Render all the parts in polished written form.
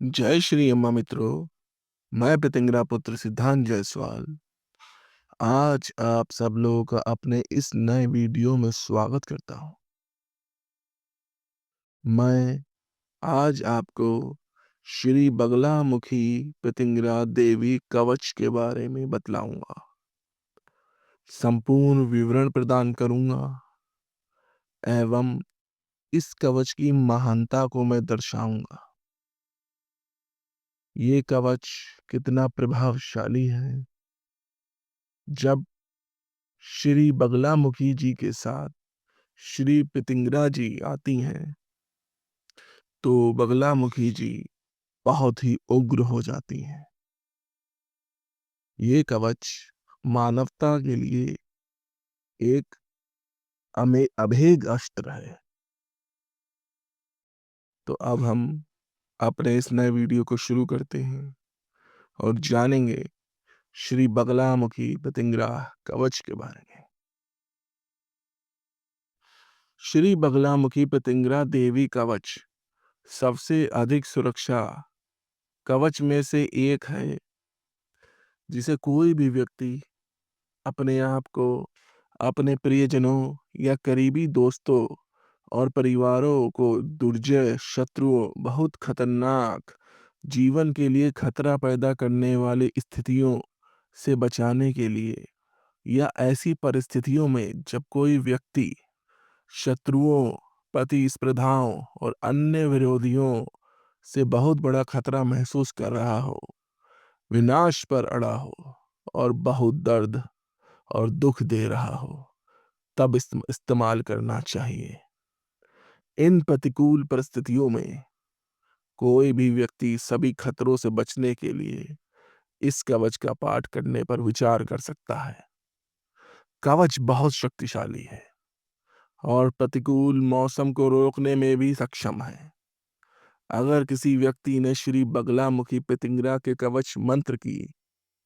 जय श्री अम्मा मित्रों। मैं पितिंगरा पुत्र सिद्धांत जायसवाल आज आप सब लोगों का अपने इस नए वीडियो में स्वागत करता हूं। मैं आज आपको श्री बगलामुखी पितिंगरा देवी कवच के बारे में बतलाऊंगा, संपूर्ण विवरण प्रदान करूंगा एवं इस कवच की महानता को मैं दर्शाऊंगा। ये कवच कितना प्रभावशाली है। जब श्री बगलामुखी जी के साथ श्री पितिंगरा जी आती हैं तो बगलामुखी जी बहुत ही उग्र हो जाती हैं। ये कवच मानवता के लिए एक अभेद अस्त्र है। तो अब हम अपने इस नए वीडियो को शुरू करते हैं और जानेंगे श्री बगलामुखी पितिंगरा कवच के बारे में। श्री बगलामुखी पितिंगरा देवी कवच सबसे अधिक सुरक्षा कवच में से एक है, जिसे कोई भी व्यक्ति अपने आप को, अपने प्रियजनों या करीबी दोस्तों और परिवारों को दुर्जय शत्रुओं, बहुत खतरनाक, जीवन के लिए खतरा पैदा करने वाली स्थितियों से बचाने के लिए, या ऐसी परिस्थितियों में जब कोई व्यक्ति शत्रुओं, प्रतिस्पर्धाओं और अन्य विरोधियों से बहुत बड़ा खतरा महसूस कर रहा हो, विनाश पर अड़ा हो और बहुत दर्द और दुख दे रहा हो, तब इस्तेमाल करना चाहिए। इन प्रतिकूल परिस्थितियों में कोई भी व्यक्ति सभी खतरों से बचने के लिए इस कवच का पाठ करने पर विचार कर सकता है। कवच बहुत शक्तिशाली है और प्रतिकूल मौसम को रोकने में भी सक्षम है। अगर किसी व्यक्ति ने श्री बगलामुखी पितिंगरा के कवच मंत्र की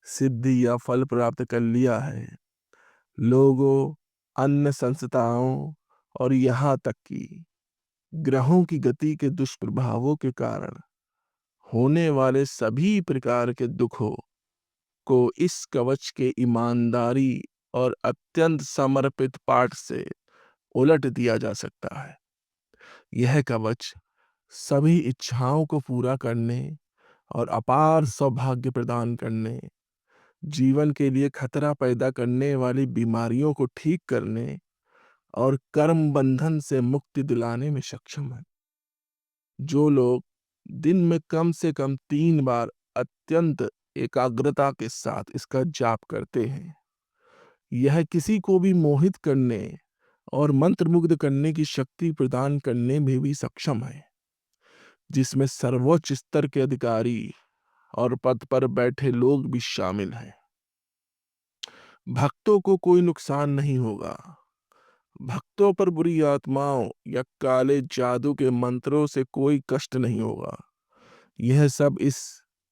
सिद्धि या फल प्राप्त कर लिया है, लोगों, अन्य संस्थाओं और यहाँ तक कि ग्रहों की गति के दुष्प्रभावों के कारण होने वाले सभी प्रकार के दुखों को इस कवच के ईमानदारी और अत्यंत समर्पित पाठ से उलट दिया जा सकता है। यह कवच सभी इच्छाओं को पूरा करने और अपार सौभाग्य प्रदान करने, जीवन के लिए खतरा पैदा करने वाली बीमारियों को ठीक करने और कर्म बंधन से मुक्ति दिलाने में सक्षम है। जो लोग दिन में कम से कम 3 बार अत्यंत एकाग्रता के साथ इसका जाप करते हैं, यह किसी को भी मोहित करने और मंत्रमुग्ध करने की शक्ति प्रदान करने में भी सक्षम है, जिसमें सर्वोच्च स्तर के अधिकारी और पद पर बैठे लोग भी शामिल हैं। भक्तों को कोई नुकसान नहीं होगा। भक्तों पर बुरी आत्माओं या काले जादू के मंत्रों से कोई कष्ट नहीं होगा। यह सब इस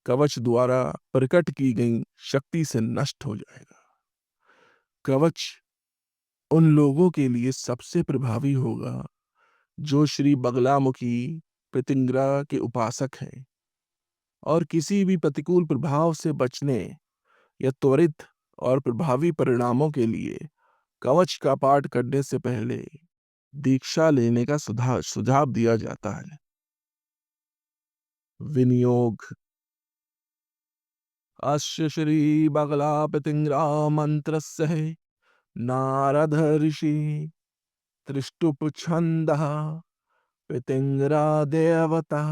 कवच द्वारा प्रकट की गई शक्ति से नष्ट हो जाएगा। कवच उन लोगों के लिए सबसे प्रभावी होगा जो श्री बगलामुखी पितिंगरा के उपासक हैं और किसी भी प्रतिकूल प्रभाव से बचने या त्वरित और प्रभावी परिणामों के लिए कवच का पाठ करने से पहले दीक्षा लेने का सुझाव दिया जाता है। विनियोग। अस्य श्री बगला पितिंगरा मंत्रस्य नारद ऋषि त्रिष्टुप छंदः पितिंगरा देवता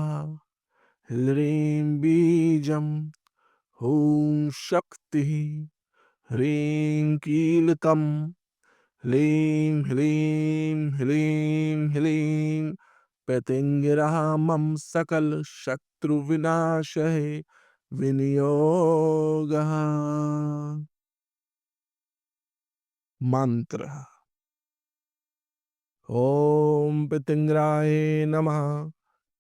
ह्रीं बीजम हूं शक्ति ह्रीं कीलकम ह्लीं ह्लीं ह्लीं ह्लीं पितिंगरा मम सकल शत्रु विनाशय विनियोगः। मंत्र। ओम पितिंगराय नमः।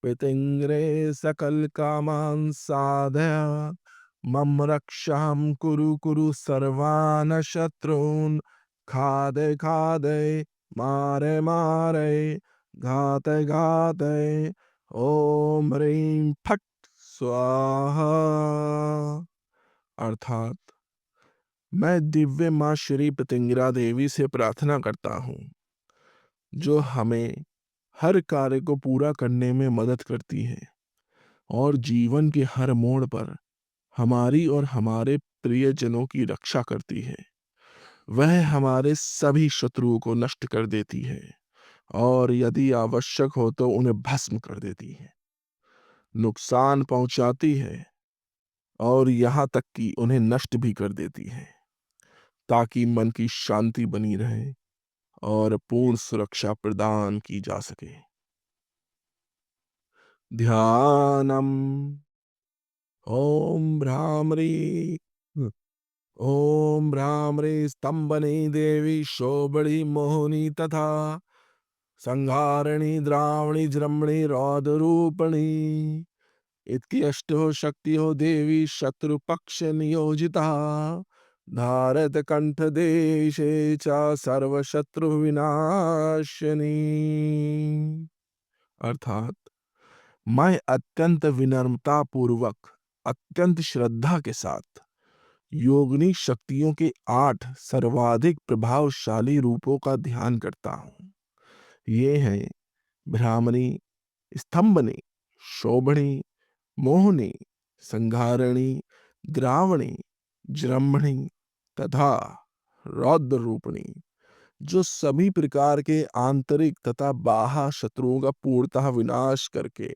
पितिंगरे सकल कामान साधय मम रक्षाम कुरु कुरु सर्वान शत्रून् खादय खादय मारे मारे घातय घातय। ओम ह्रीं फट स्वाहा। अर्थात मैं दिव्य माँ श्री पतिंगरा देवी से प्रार्थना करता हूँ, जो हमें हर कार्य को पूरा करने में मदद करती है और जीवन के हर मोड़ पर हमारी और हमारे प्रियजनों की रक्षा करती है। वह हमारे सभी शत्रुओं को नष्ट कर देती है और यदि आवश्यक हो तो उन्हें भस्म कर देती है, नुकसान पहुंचाती है और यहाँ तक कि उन्हें नष्ट भी कर देती है, ताकि मन की शांति बनी रहे और पूर्ण सुरक्षा प्रदान की जा सके। ध्यानम। ओम भ्रामरी। ओम भ्रामरी स्तंभनी देवी शोभड़ी मोहिनी तथा संहारिणी द्रावणी जृंभणी रौद्रूपिणी इतकी अष्टो शक्तियो देवी शत्रु पक्ष नियोजिता भारत कंठ देशे च सर्व शत्रु विनाशिनी। अर्थात मैं अत्यंत विनम्रता पूर्वक, अत्यंत श्रद्धा के साथ योगिनी शक्तियों के 8 सर्वाधिक प्रभावशाली रूपों का ध्यान करता हूँ। ये हैं भ्रामरी, स्तंभनी, शोभनी, मोहिनी, संहारिणी, द्रावणी, जृंभणी तथा रौद्र रूपिणी, जो सभी प्रकार के आंतरिक तथा बाह्य शत्रुओं का पूर्णतः विनाश करके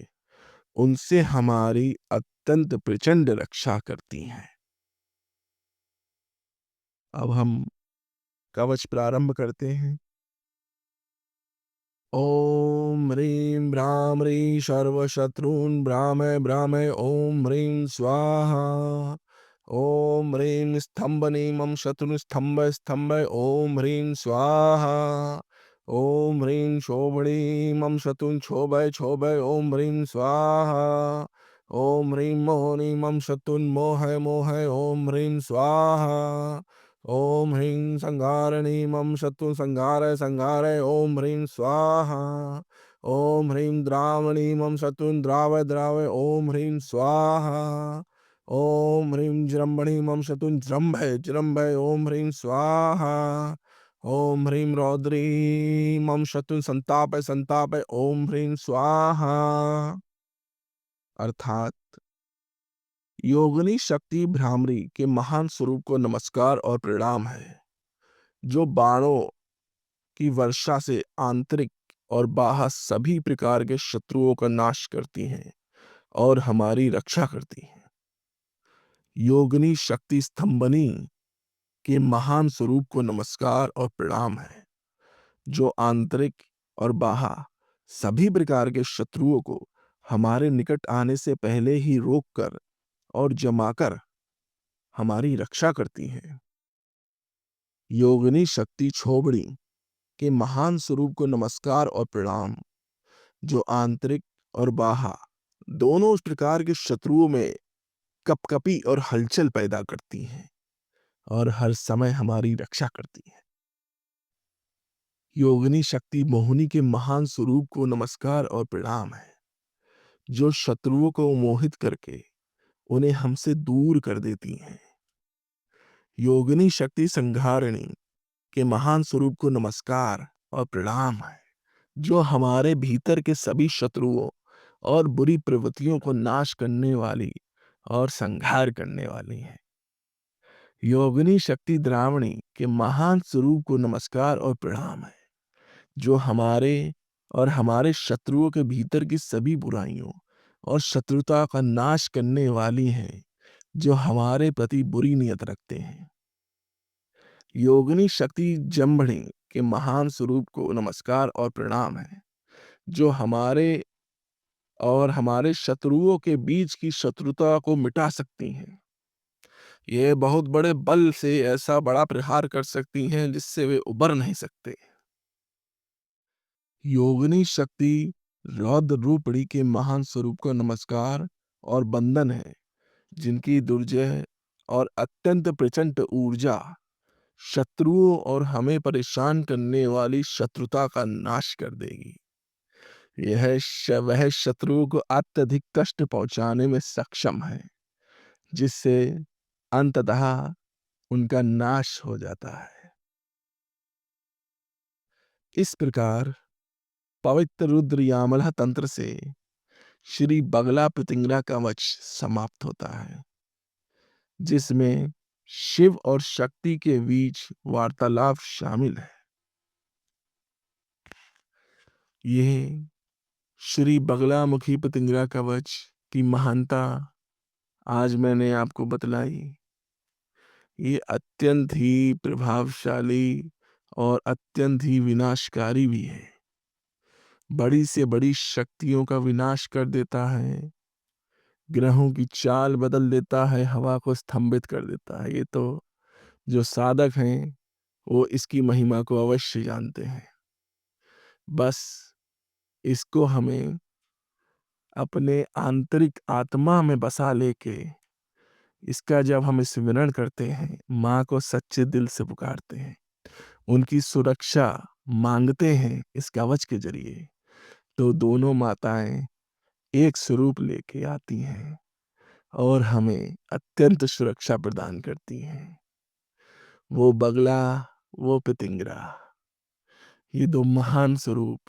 उनसे हमारी अत्यंत प्रचंड रक्षा करती हैं। अब हम कवच प्रारंभ करते हैं। ओम ह्रीं भ्रामरी सर्वशत्रून् भ्रामय भ्रामय ओम ह्रीं स्वाहा। ओम ह्रीं स्तंभनी मम शत्रुन् स्तंभ स्तंभय ओम ह्रीं स्वाहा। ओम ह्रीं शोभणी मम शत्रुन् क्षोभय क्षोभय ओम ह्रीं स्वाहा। ओम ह्रीं मोहिनी मम शत्रुन् मोहय मोहय ओम ह्रीं स्वाहा। ओम ह्रीं संहारिणी मम शत्रुन् संहारय संहारय ओम ह्रीं स्वाहा। ओम ह्रीं द्रावणी मम शत्रुन् द्रावय द्रावय ओम ह्रीं स्वाहा। ओम ह्रीं जृंभणी मम शत्रुन् जृंभय जृंभय ओम ह्रीं स्वाहा। ओम ह्रीं रौद्री मम शत्रुन् संतापय संतापय ओम ह्रीं स्वाहा। अर्थात योगिनी शक्ति भ्रामरी के महान स्वरूप को नमस्कार और प्रणाम है, जो बाणों की वर्षा से आंतरिक और बाह्य सभी प्रकार के शत्रुओं का नाश करती हैं और हमारी रक्षा करती हैं। योगिनी शक्ति स्तंभनी के महान स्वरूप को नमस्कार और प्रणाम है, जो आंतरिक और बाह्य सभी प्रकार के शत्रुओं को हमारे निकट आने से पहले ही रोककर और जमाकर हमारी रक्षा करती हैं। योगिनी शक्ति छोबड़ी के महान स्वरूप को नमस्कार और प्रणाम, जो आंतरिक और बाह्य दोनों प्रकार के शत्रुओं में कपकपी और हलचल पैदा करती हैं और हर समय हमारी रक्षा करती है। योगिनी शक्ति मोहिनी के महान स्वरूप को नमस्कार और प्रणाम है, जो शत्रुओं को मोहित करके उन्हें हमसे दूर कर देती हैं। योगिनी शक्ति संहारिणी के महान स्वरूप को नमस्कार और प्रणाम है, जो हमारे भीतर के सभी शत्रुओं और बुरी प्रवृत्तियों को नाश करने वाली और संहार करने वाली है। योगिनी शक्ति द्रावणी के महान स्वरूप को नमस्कार और प्रणाम है, जो हमारे और हमारे शत्रुओं के भीतर की सभी बुराइयों और शत्रुता का नाश करने वाली है, जो हमारे प्रति बुरी नियत रखते हैं। योगिनी शक्ति जंभणी के महान स्वरूप को नमस्कार और प्रणाम है, जो हमारे और हमारे शत्रुओं के बीच की शत्रुता को मिटा सकती हैं। ये बहुत बड़े बल से ऐसा बड़ा प्रहार कर सकती हैं जिससे वे उबर नहीं सकते। योगिनी शक्ति रौद्र रूपड़ी के महान स्वरूप को नमस्कार और बंदन है, जिनकी दुर्जय और अत्यंत प्रचंड ऊर्जा शत्रुओं और हमें परेशान करने वाली शत्रुता का नाश कर देगी। वह शत्रुओं को अत्यधिक कष्ट पहुंचाने में सक्षम है, जिससे अंततः उनका नाश हो जाता है। इस प्रकार पवित्र रुद्र यामला तंत्र से श्री बगला प्रतिंग्रा कवच समाप्त होता है, जिसमें शिव और शक्ति के बीच वार्तालाप शामिल है। ये श्री बगलामुखी प्रतिंग्रा कवच की महानता आज मैंने आपको बतलाई। ये अत्यंत ही प्रभावशाली और अत्यंत ही विनाशकारी भी है। बड़ी से बड़ी शक्तियों का विनाश कर देता है, ग्रहों की चाल बदल देता है, हवा को स्तंभित कर देता है। ये तो जो साधक हैं वो इसकी महिमा को अवश्य जानते हैं। बस इसको हमें अपने आंतरिक आत्मा में बसा लेके इसका जब हम स्मरण करते हैं, माँ को सच्चे दिल से पुकारते हैं, उनकी सुरक्षा मांगते हैं इस कवच के जरिए, तो दोनों माताएं एक स्वरूप लेके आती हैं और हमें अत्यंत सुरक्षा प्रदान करती हैं। वो बगला, वो प्रतिंग्रा, ये दो महान स्वरूप,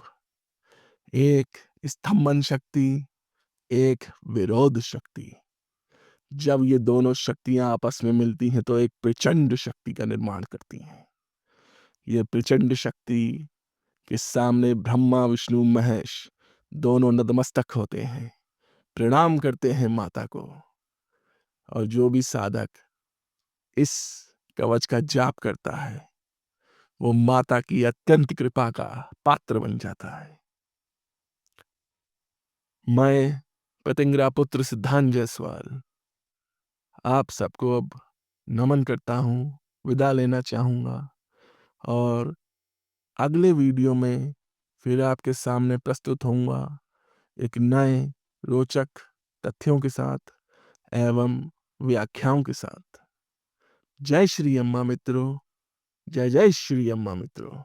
एक स्तंभन शक्ति, एक विरोध शक्ति। जब ये दोनों शक्तियां आपस में मिलती हैं तो एक प्रचंड शक्ति का निर्माण करती हैं। ये प्रचंड शक्ति के सामने ब्रह्मा विष्णु महेश दोनों नतमस्तक होते हैं, प्रणाम करते हैं माता को। और जो भी साधक इस कवच का जाप करता है वो माता की अत्यंत कृपा का पात्र बन जाता है। मैं प्रतिंग्रा पुत्र सिद्धांत जायसवाल आप सबको अब नमन करता हूँ, विदा लेना चाहूँगा और अगले वीडियो में फिर आपके सामने प्रस्तुत होऊंगा एक नए रोचक तथ्यों के साथ एवं व्याख्याओं के साथ। जय श्री अम्मा मित्रों, जय जय श्री अम्मा मित्रों।